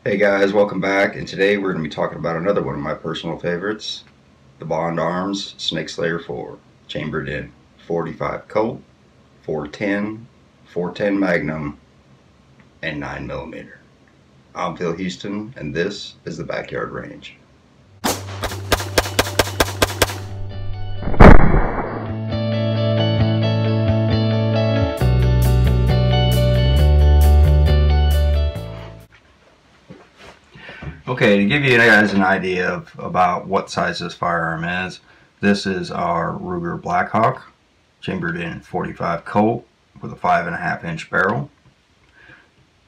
Hey guys, welcome back, and today we're going to be talking about another one of my personal favorites, the Bond Arms Snake Slayer 4, chambered in 45 Colt, 410 Magnum, and 9mm. I'm Phil Houston, and this is the Backyard Range. Okay, to give you guys an idea of about what size this firearm is, this is our Ruger Blackhawk, chambered in 45 Colt with a 5.5 inch barrel.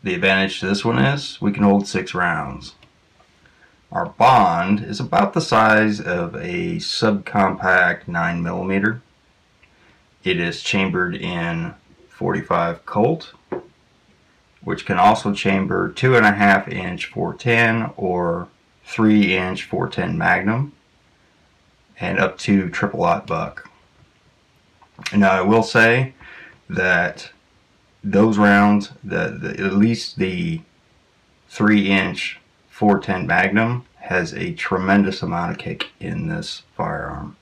The advantage to this one is we can hold 6 rounds. Our Bond is about the size of a subcompact 9mm. It is chambered in 45 Colt, which can also chamber 2.5 inch 410 or 3 inch 410 Magnum, and up to triple-aught buck. Now I will say that those rounds, at least the 3 inch 410 Magnum has a tremendous amount of kick in this firearm.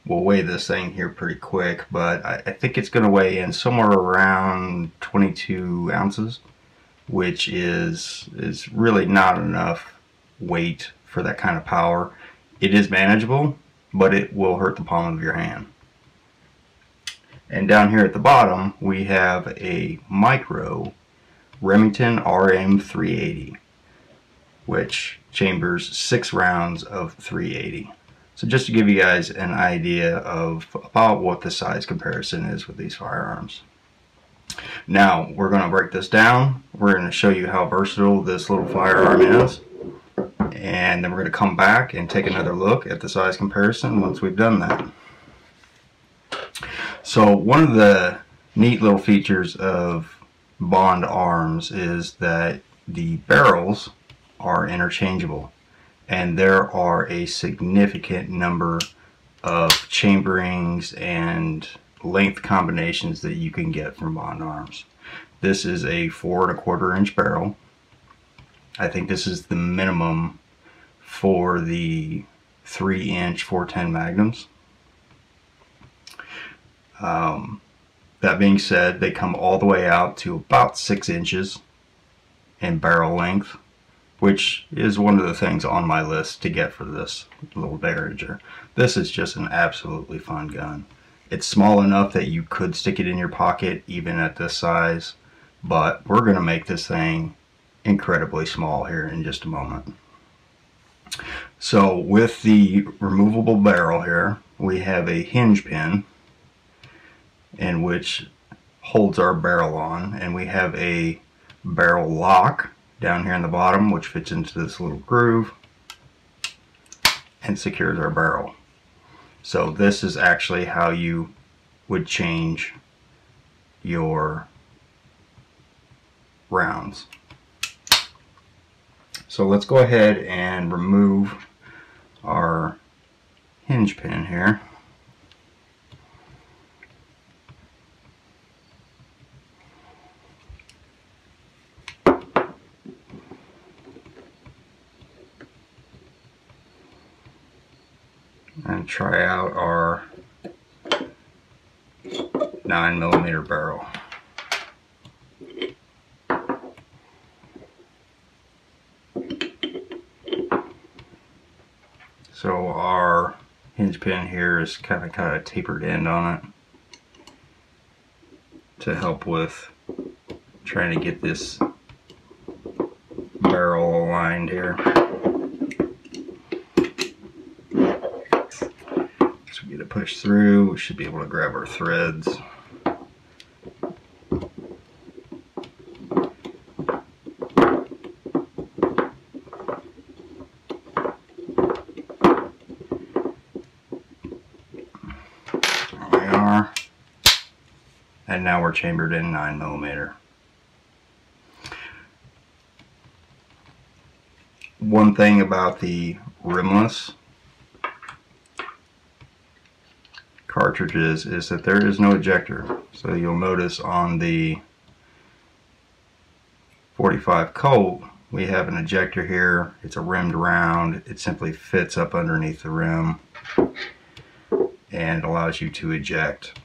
We'll weigh this thing here pretty quick, but I think it's going to weigh in somewhere around 22 ounces, which is really not enough weight for that kind of power. It is manageable, but it will hurt the palm of your hand. And down here at the bottom, we have a micro Remington RM380, which chambers 6 rounds of 380. So just to give you guys an idea of about what the size comparison is with these firearms. Now we're going to break this down. We're going to show you how versatile this little firearm is, and then we're going to come back and take another look at the size comparison once we've done that. So one of the neat little features of Bond arms is that the barrels are interchangeable, and there are a significant number of chamberings and length combinations that you can get from Bond arms. This is a 4.25 inch barrel. I think this is the minimum for the 3 inch 410 Magnums. That being said, they come all the way out to about 6 inches in barrel length, which is one of the things on my list to get for this little derringer. This is just an absolutely fun gun. It's small enough that you could stick it in your pocket even at this size, but we're going to make this thing incredibly small here in just a moment. So with the removable barrel here, we have a hinge pin in which holds our barrel on, and we have a barrel lock down here in the bottom which fits into this little groove and secures our barrel. So this is actually how you would change your rounds. So let's go ahead and remove our hinge pin here. And try out our 9mm barrel. So our hinge pin here is kind of a tapered end on it to help with trying to get this barrel aligned here. So we get it pushed through, we should be able to grab our threads. And now we're chambered in 9mm. One thing about the rimless cartridges is that there is no ejector. So you'll notice on the 45 Colt we have an ejector here. It's a rimmed round. It simply fits up underneath the rim and allows you to eject.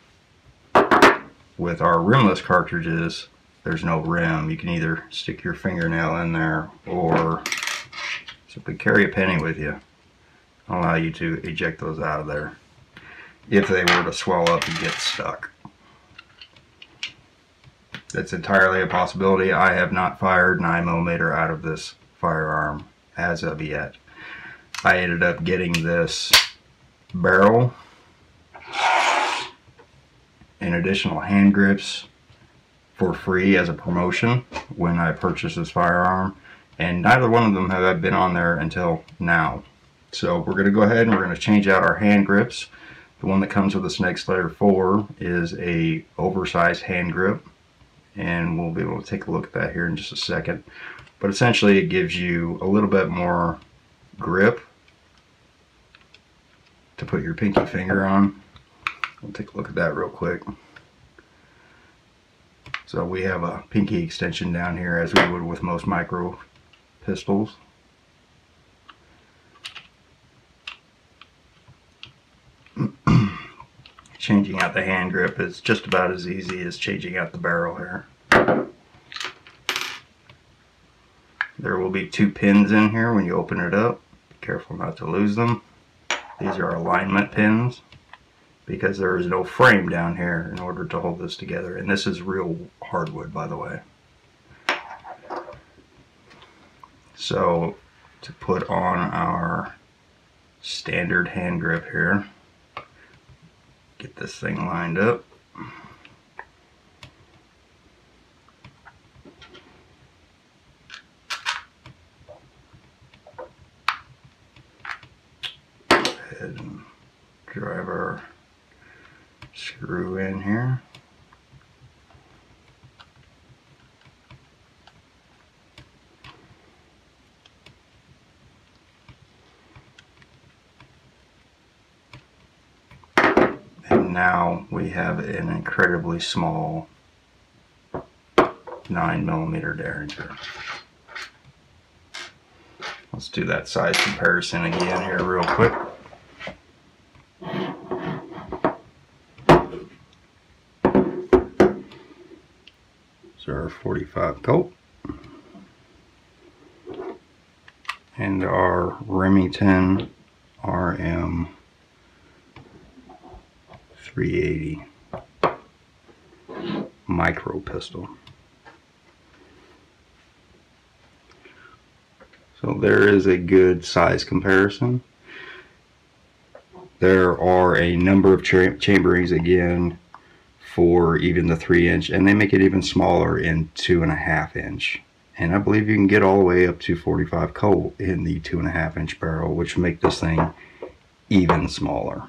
With our rimless cartridges, there's no rim. You can either stick your fingernail in there or simply carry a penny with you. Allow you to eject those out of there if they were to swell up and get stuck. That's entirely a possibility. I have not fired 9mm out of this firearm as of yet. I ended up getting this barrel and additional hand grips for free as a promotion when I purchased this firearm, and neither one of them have been on there until now. So we're going to go ahead and we're going to change out our hand grips. The one that comes with the Snake Slayer 4 is a oversized hand grip, and we'll be able to take a look at that here in just a second. But essentially it gives you a little bit more grip to put your pinky finger on. We'll take a look at that real quick. So we have a pinky extension down here as we would with most micro pistols. Changing out the hand grip is just about as easy as changing out the barrel here. There will be 2 pins in here when you open it up. Be careful not to lose them. These are alignment pins because there is no frame down here in order to hold this together. And this is real hardwood, by the way. So to put on our standard hand grip here, get this thing lined up. Go ahead and drive our screw in here. And now we have an incredibly small 9mm derringer. Let's do that size comparison again here real quick. So our 45 Colt and our Remington RM 380 micro pistol. So there is a good size comparison. There are a number of chamberings again for even the 3-inch, and they make it even smaller in 2.5-inch. And I believe you can get all the way up to 45 Colt in the 2.5-inch barrel, which make this thing even smaller.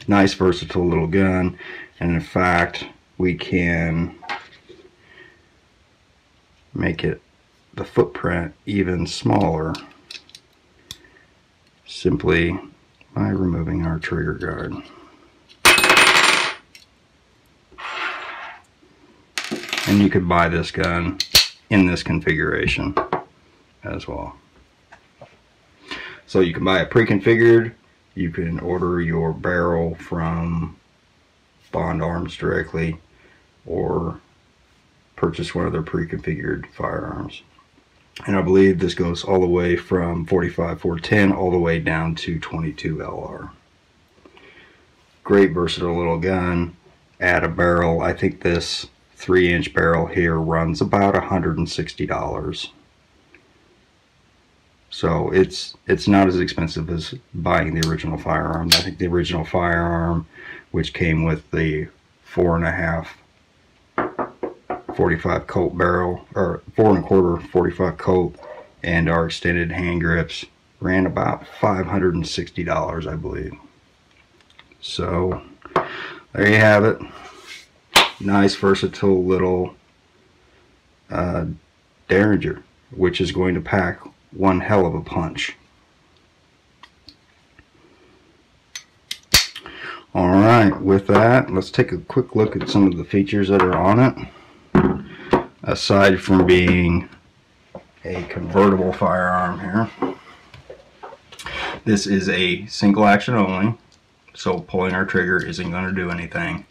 Nice versatile little gun, and in fact we can make it the footprint even smaller simply by removing our trigger guard. And you could buy this gun in this configuration as well. So you can buy it pre-configured. You can order your barrel from Bond Arms directly or purchase one of their pre-configured firearms. And I believe this goes all the way from 45 410 all the way down to 22 LR. Great versatile little gun. Add a barrel. I think this 3-inch barrel here runs about $160. So it's not as expensive as buying the original firearm. I think the original firearm, which came with the 4.5 45 Colt barrel, or 4 1/4 45 Colt, and our extended hand grips, ran about $560, I believe. So there you have it. Nice versatile little derringer, which is going to pack one hell of a punch. Alright, with that, let's take a quick look at some of the features that are on it. Aside from being a convertible firearm here. This is a single action only, so pulling our trigger isn't going to do anything.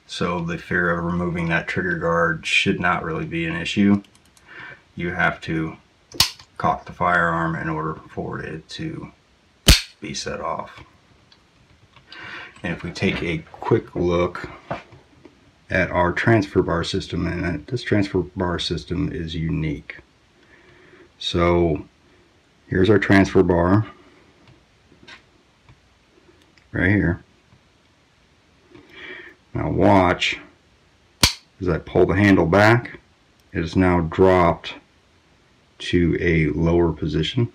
So the fear of removing that trigger guard should not really be an issue. You have to cock the firearm in order for it to be set off. And if we take a quick look at our transfer bar system, and this transfer bar system is unique. So here's our transfer bar right here. Now watch as I pull the handle back, it is now dropped to a lower position.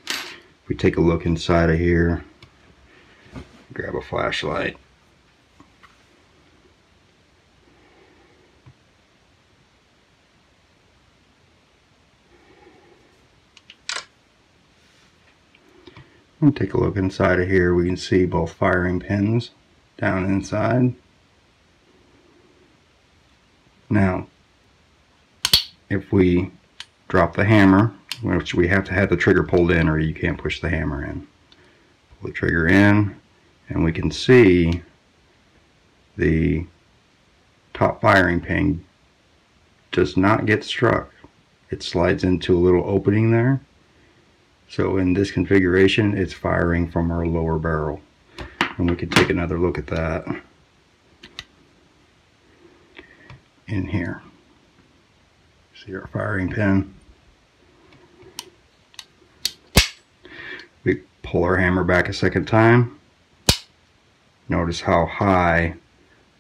If we take a look inside of here, grab a flashlight. And take a look inside of here. We can see both firing pins down inside. Now, if we drop the hammer, which we have to have the trigger pulled in or you can't push the hammer in. Pull the trigger in, and we can see the top firing pin does not get struck. It slides into a little opening there. So in this configuration, it's firing from our lower barrel. And we can take another look at that in here. See our firing pin. We pull our hammer back a second time. Notice how high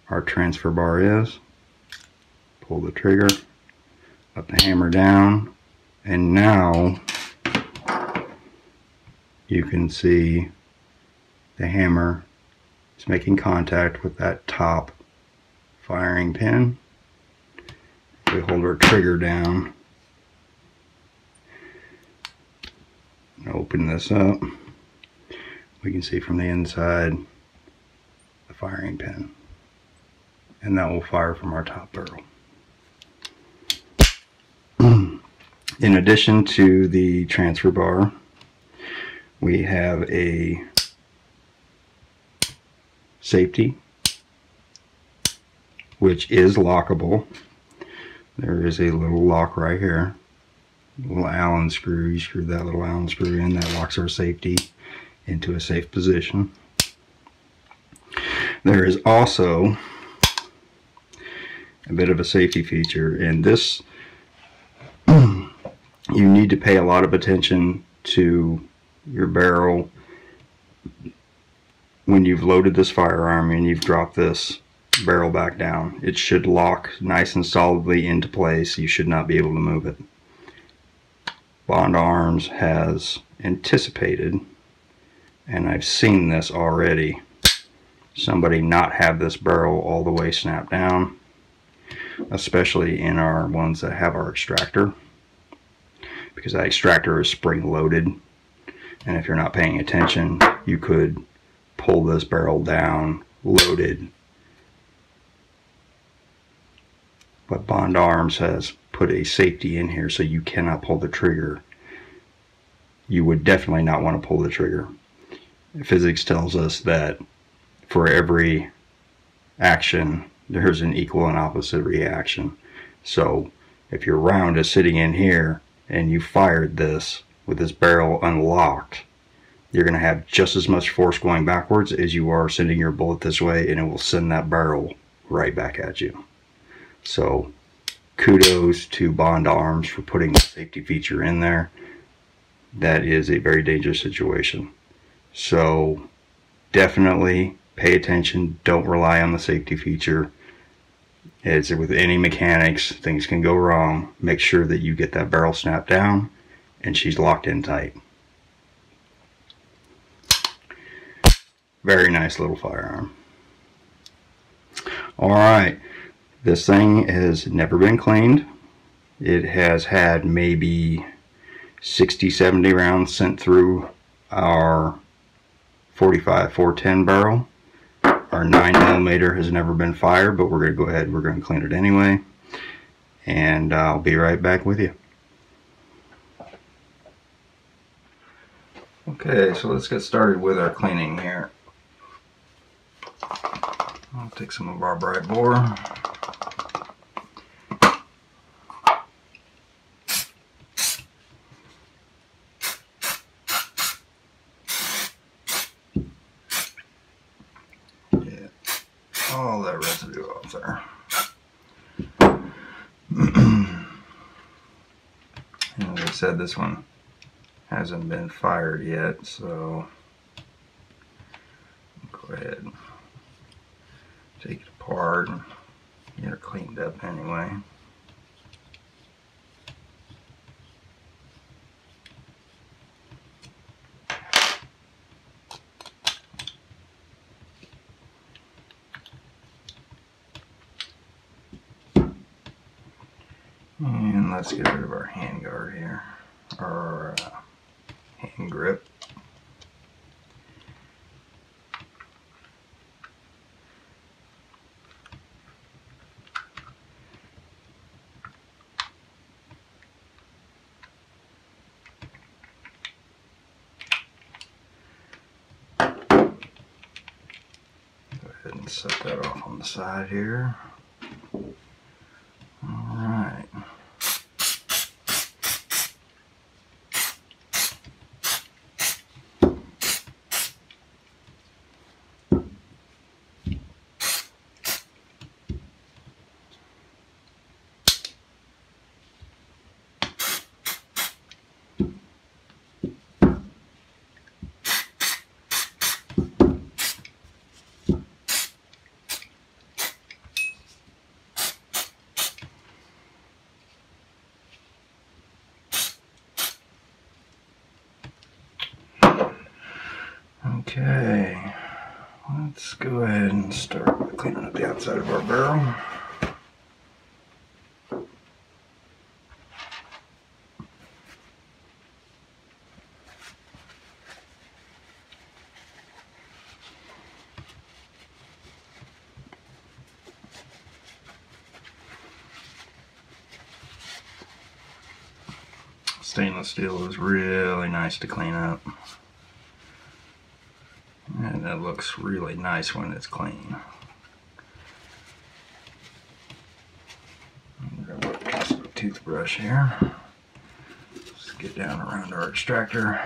our transfer bar is. Pull the trigger, let the hammer down, and now you can see the hammer is making contact with that top firing pin. If we hold our trigger down and open this up, we can see from the inside the firing pin, and that will fire from our top barrel. In addition to the transfer bar, we have a safety, which is lockable. There is a little lock right here, a little Allen screw. You screw that little Allen screw in, that locks our safety into a safe position. There is also a bit of a safety feature, and this you need to pay a lot of attention to your barrel when you've loaded this firearm and you've dropped this barrel back down. It should lock nice and solidly into place. You should not be able to move it. Bond Arms has anticipated, and I've seen this already, somebody not have this barrel all the way snapped down, especially in our ones that have our extractor, because that extractor is spring loaded, and if you're not paying attention, you could pull this barrel down loaded. But Bond Arms has put a safety in here so you cannot pull the trigger. You would definitely not want to pull the trigger. Physics tells us that for every action there's an equal and opposite reaction. So if your round is sitting in here and you fired this with this barrel unlocked, you're going to have just as much force going backwards as you are sending your bullet this way, and it will send that barrel right back at you. So kudos to Bond Arms for putting the safety feature in there. That is a very dangerous situation. So definitely pay attention. Don't rely on the safety feature. As with any mechanics, things can go wrong. Make sure that you get that barrel snapped down and she's locked in tight. Very nice little firearm. Alright, this thing has never been cleaned. It has had maybe 60-70 rounds sent through our 45-410 barrel. Our 9mm has never been fired, but we're going to go ahead, we're going to clean it anyway. And I'll be right back with you. Okay, so let's get started with our cleaning here. I'll take some of our bright bore. Get all that residue off there. And as I said, this one hasn't been fired yet, so go ahead and take it apart and get her cleaned up anyway. And let's get rid of our hand guard here, our hand grip. Go ahead and set that off on the side here. Alright. Okay, let's go ahead and start with cleaning up the outside of our barrel. Stainless steel is really nice to clean up. And it looks really nice when it's clean. I'm going to work just a toothbrush here. Just get down around our extractor.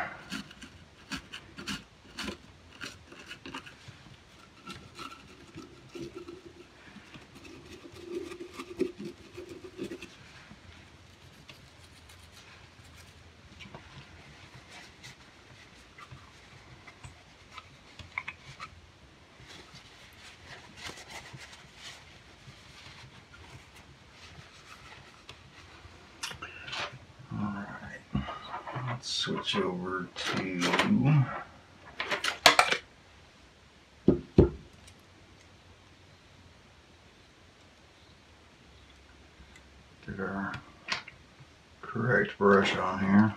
Let's switch over to get our correct brush on here.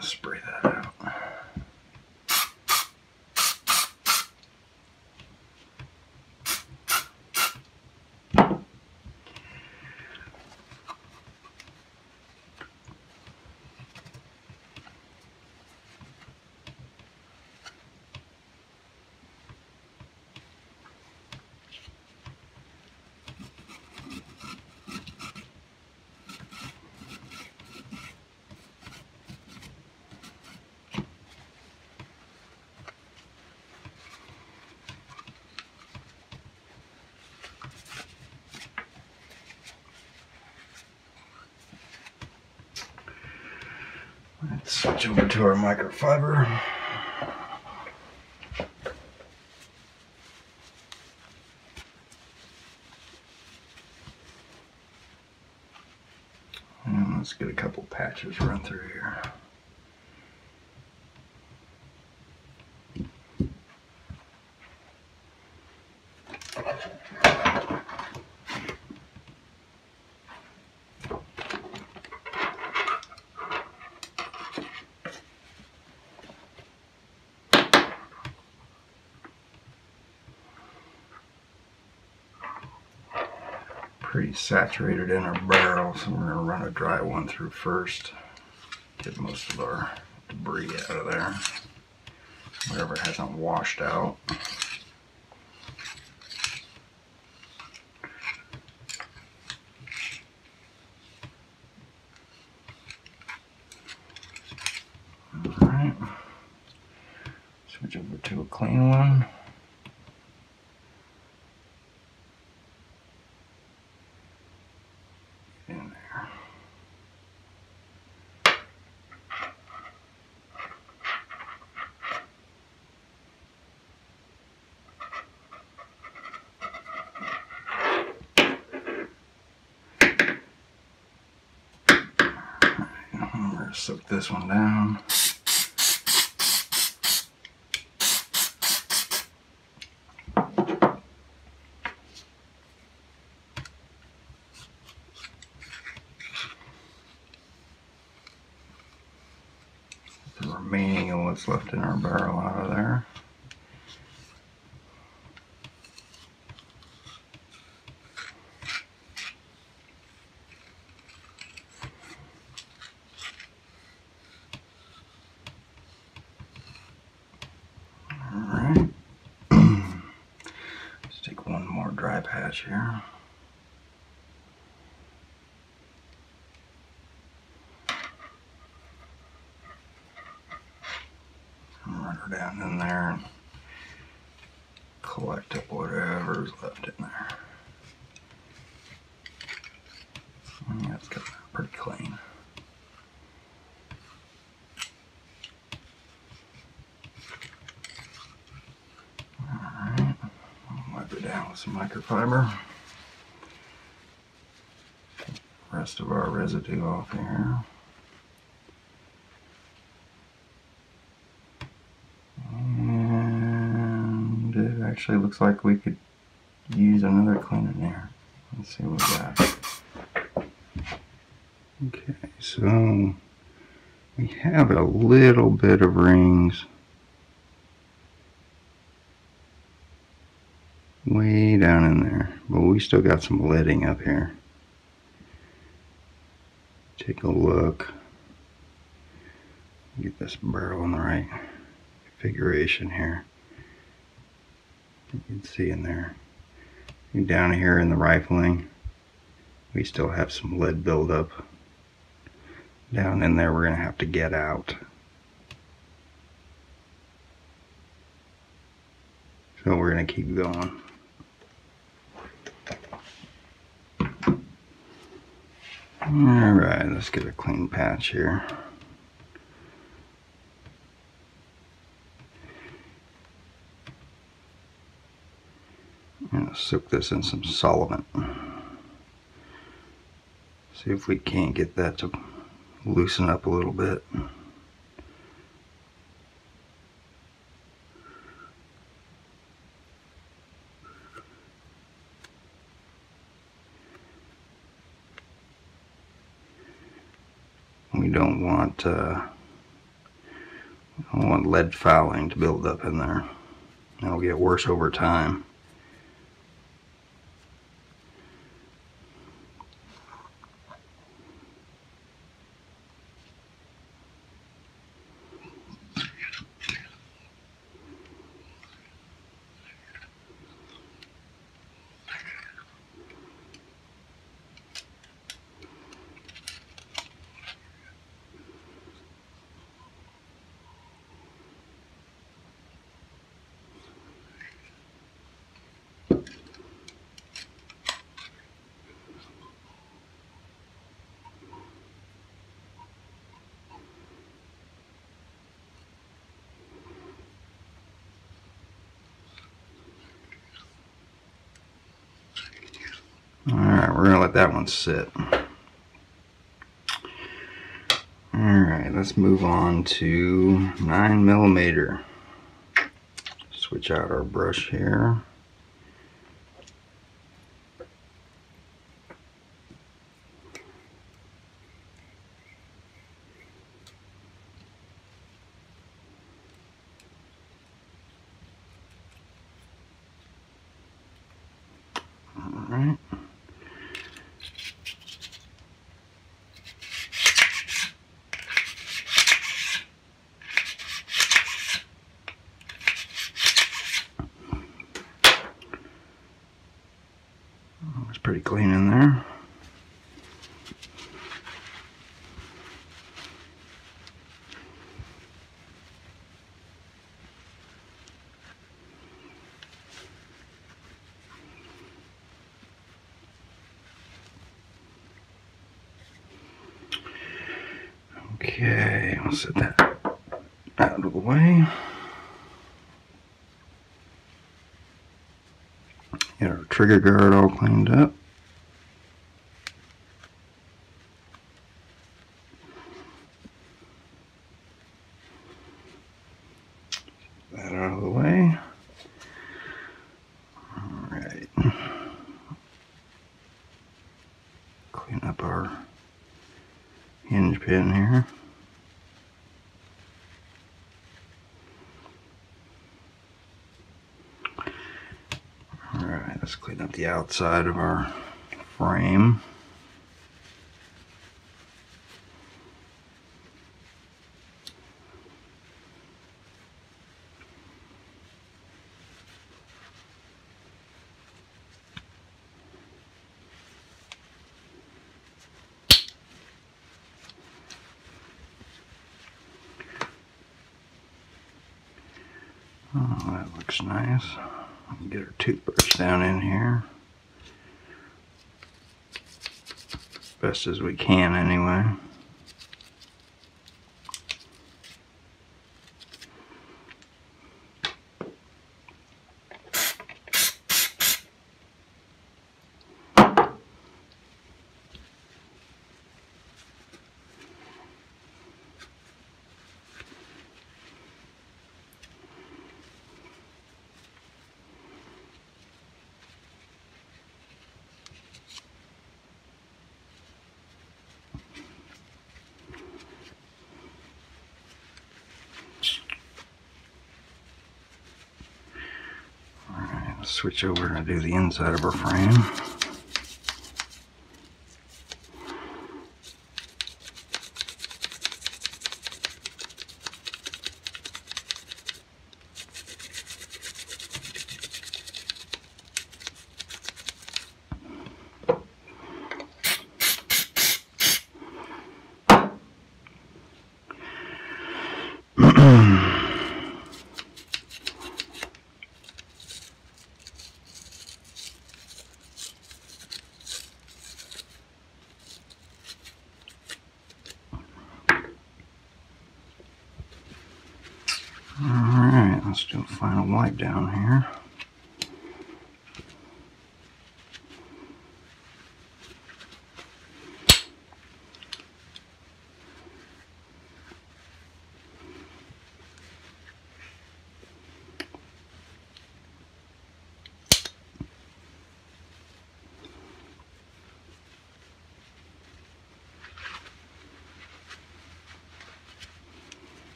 Spray that out. Let's switch over to our microfiber. Let's get a couple patches run through here. Pretty saturated in our barrel, so we're going to run a dry one through first. Get most of our debris out of there, whatever hasn't washed out. Alright, switch over to a clean one. In there. I'm going to soak this one down. The remaining of what's left in our barrel out of there. Alright. Let's take one more dry patch here. Run her down in there and collect up whatever's left in there. Yeah, it's got pretty clean. Alright, I'll wipe it down with some microfiber. Rest of our residue off here. And it actually looks like we could use another clean in there. Let's see what we got. Okay, so we have a little bit of rings way down in there, but we still got some leading up here. Take a look. Get this barrel in the right configuration here. You can see in there. And down here in the rifling, we still have some lead buildup. Down in there, we're going to have to get out. So we're going to keep going. Alright, let's get a clean patch here. I'm going to soak this in some solvent. See if we can't get that to loosen up a little bit. We don't want lead fouling to build up in there. It'll get worse over time. Alright, we're going to let that one sit. let's move on to 9mm. Switch out our brush here. Alright. It's pretty clean in there. Okay, I'll set that out of the way. Get our trigger guard all cleaned up. That out of the way. Alright. Clean up our hinge pin here. Alright, let's clean up the outside of our frame. Oh, that looks nice. Get our toothbrush down in here. Best as we can anyway. Switch over and do the inside of our frame. Alright, let's do a final wipe down here.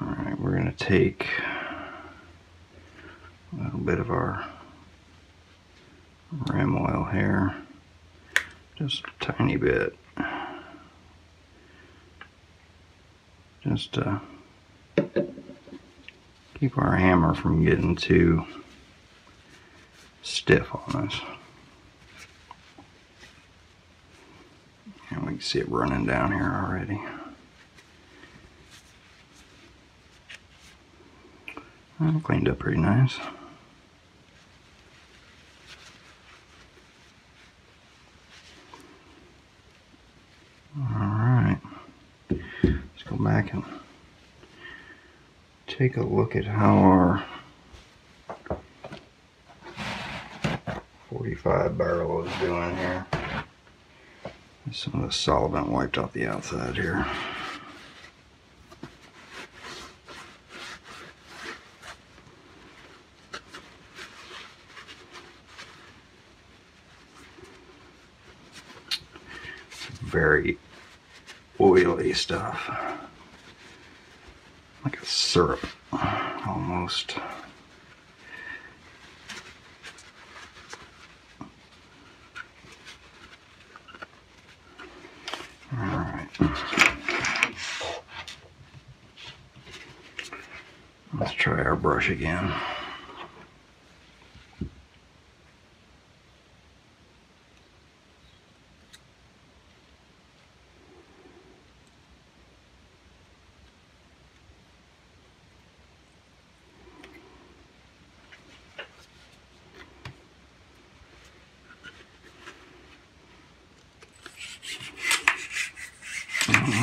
Alright, we're going to take a little bit of our rim oil here, just a tiny bit, just to keep our hammer from getting too stiff on us. And we can see it running down here already. Well, cleaned up pretty nice. Alright, let's go back and take a look at how our .45 barrel is doing here. Some of the solvent wiped off the outside here. Very oily stuff, like a syrup almost. Alright, let's try our brush again.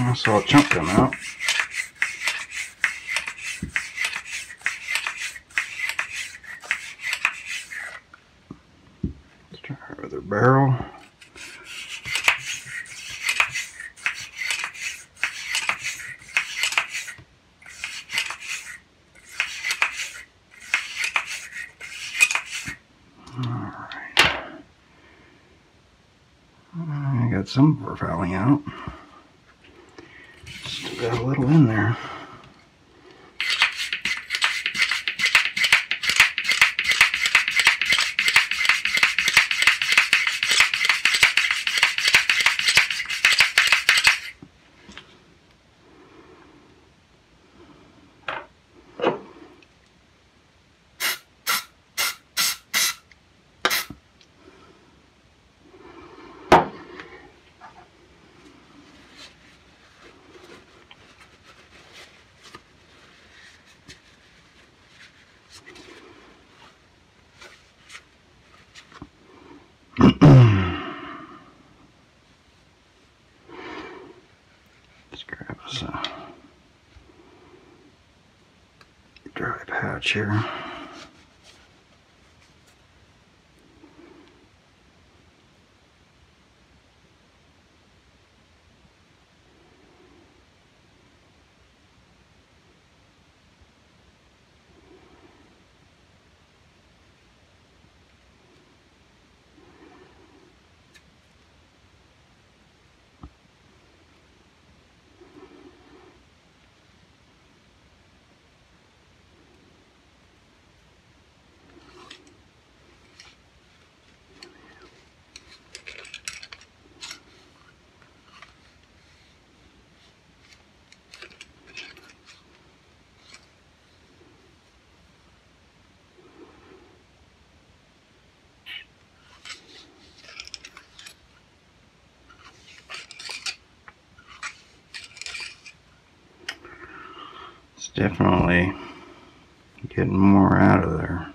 I saw a chunk come out. Let's try our other barrel. Alright. I got some falling out. Still got a little in there. Let's grab us a dry patch here. It's definitely getting more out of there.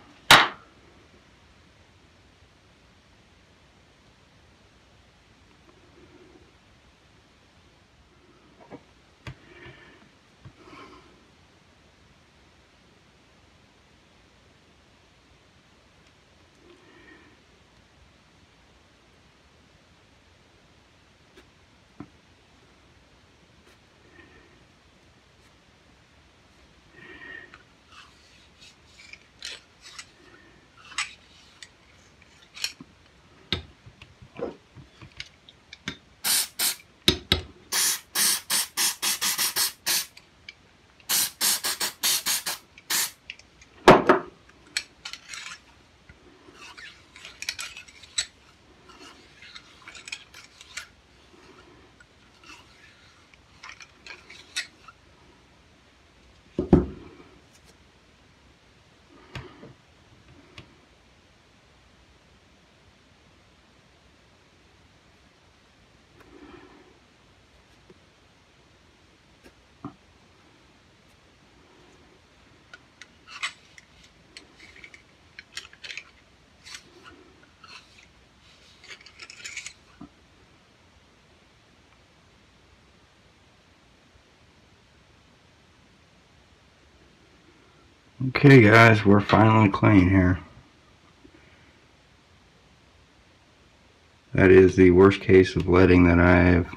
Okay guys, we're finally clean here. That is the worst case of leading that I've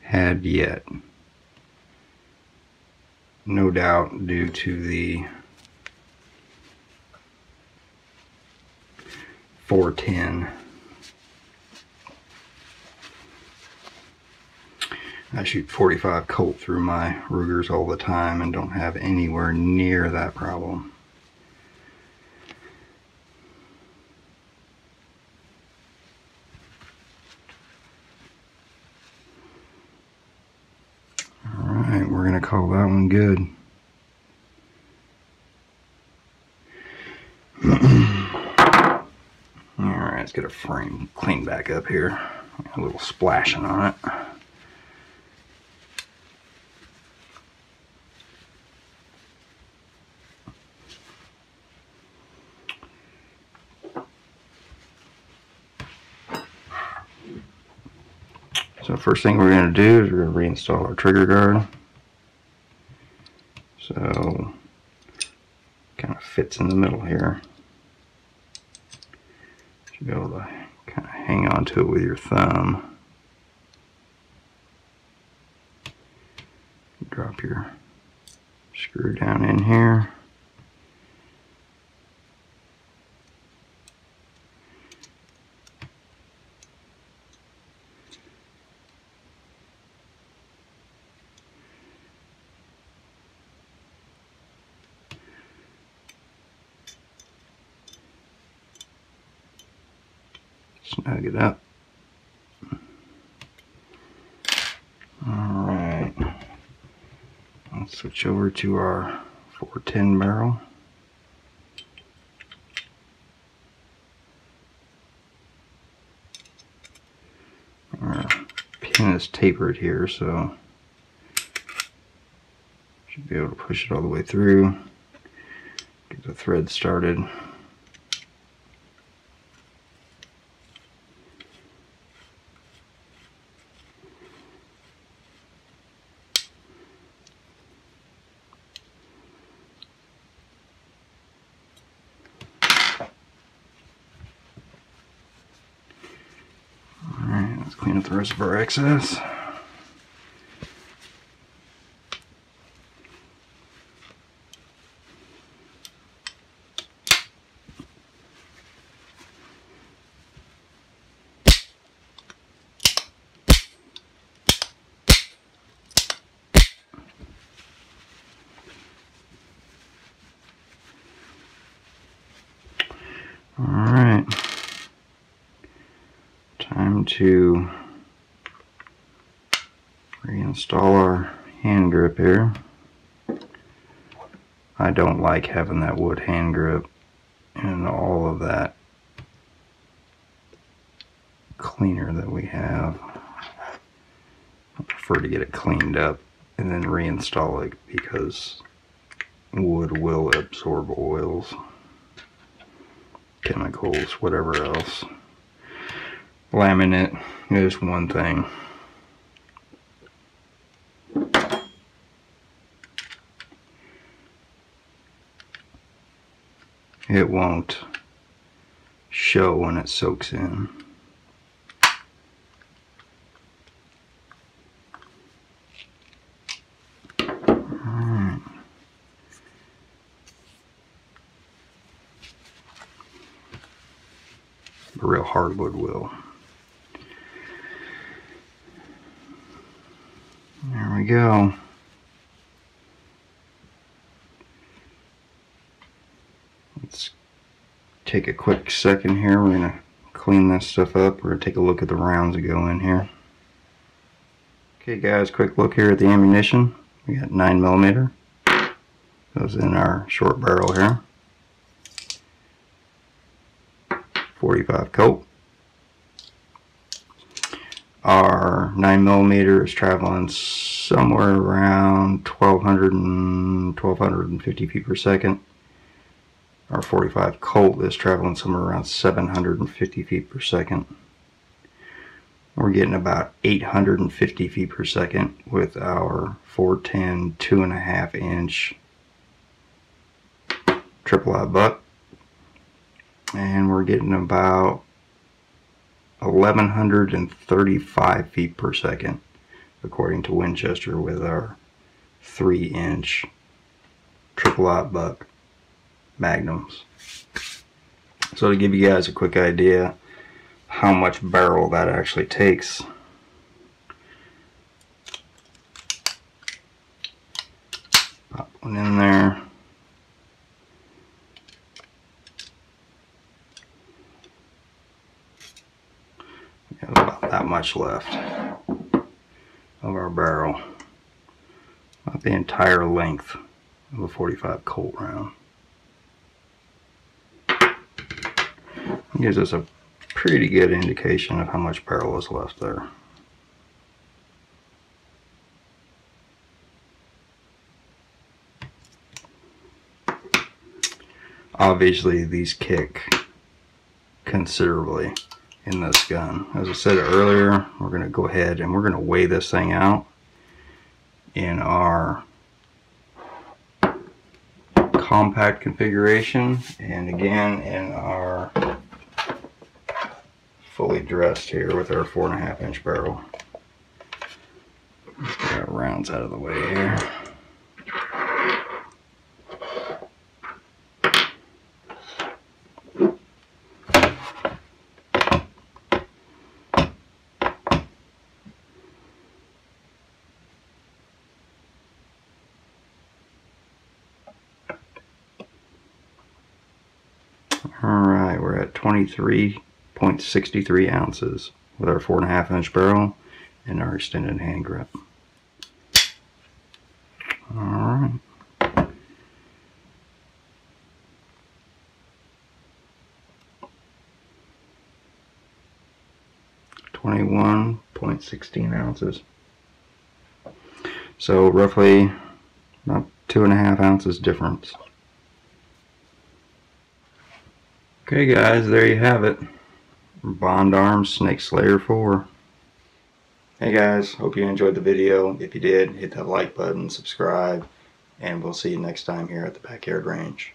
had yet. No doubt due to the 410. I shoot 45 Colt through my Rugers all the time and don't have anywhere near that problem. Alright, we're going to call that one good. Alright, let's get a frame cleaned back up here. A little splashing on it. So first thing we're going to do is we're going to reinstall our trigger guard. So kind of fits in the middle here. Should be able to kind of hang on to it with your thumb. Drop your screw down in here. Snug it up. Alright, let's switch over to our 410 barrel. Our pin is tapered here, so should be able to push it all the way through, get the thread started. Let's clean up the rest of our excess. All right. Time to reinstall our hand grip here. I don't like having that wood hand grip and all of that cleaner that we have. I prefer to get it cleaned up and then reinstall it because wood will absorb oils, chemicals, whatever else. Laminate is one thing. It won't show when it soaks in. Alright. A real hardwood will. There we go. Let's take a quick second here. We're going to clean this stuff up. We're going to take a look at the rounds that go in here. Okay guys, quick look here at the ammunition. We got 9mm. Goes in our short barrel here. 45 Colt. Our 9mm is traveling somewhere around 1250 feet per second. Our 45 Colt is traveling somewhere around 750 feet per second. We're getting about 850 feet per second with our 410 2.5 inch triple I butt. And we're getting about 1,135 feet per second, according to Winchester, with our 3-inch triple-aught buck magnums. So to give you guys a quick idea how much barrel that actually takes, pop one in there. We have about that much left of our barrel, about the entire length of a .45 Colt round. It gives us a pretty good indication of how much barrel is left there. Obviously these kick considerably in this gun. As I said earlier, we're going to go ahead and we're going to weigh this thing out in our compact configuration, and again in our fully dressed here with our 4.5-inch barrel. Let's get our rounds out of the way here. Alright, we're at 23.63 ounces with our 4.5-inch barrel and our extended hand grip. Alright. .16 ounces. So roughly about 2.5 ounces difference. Okay guys, there you have it. Bond Arms Snake Slayer 4. Hey guys, hope you enjoyed the video. If you did, hit that like button, subscribe, and we'll see you next time here at the Backyard Range.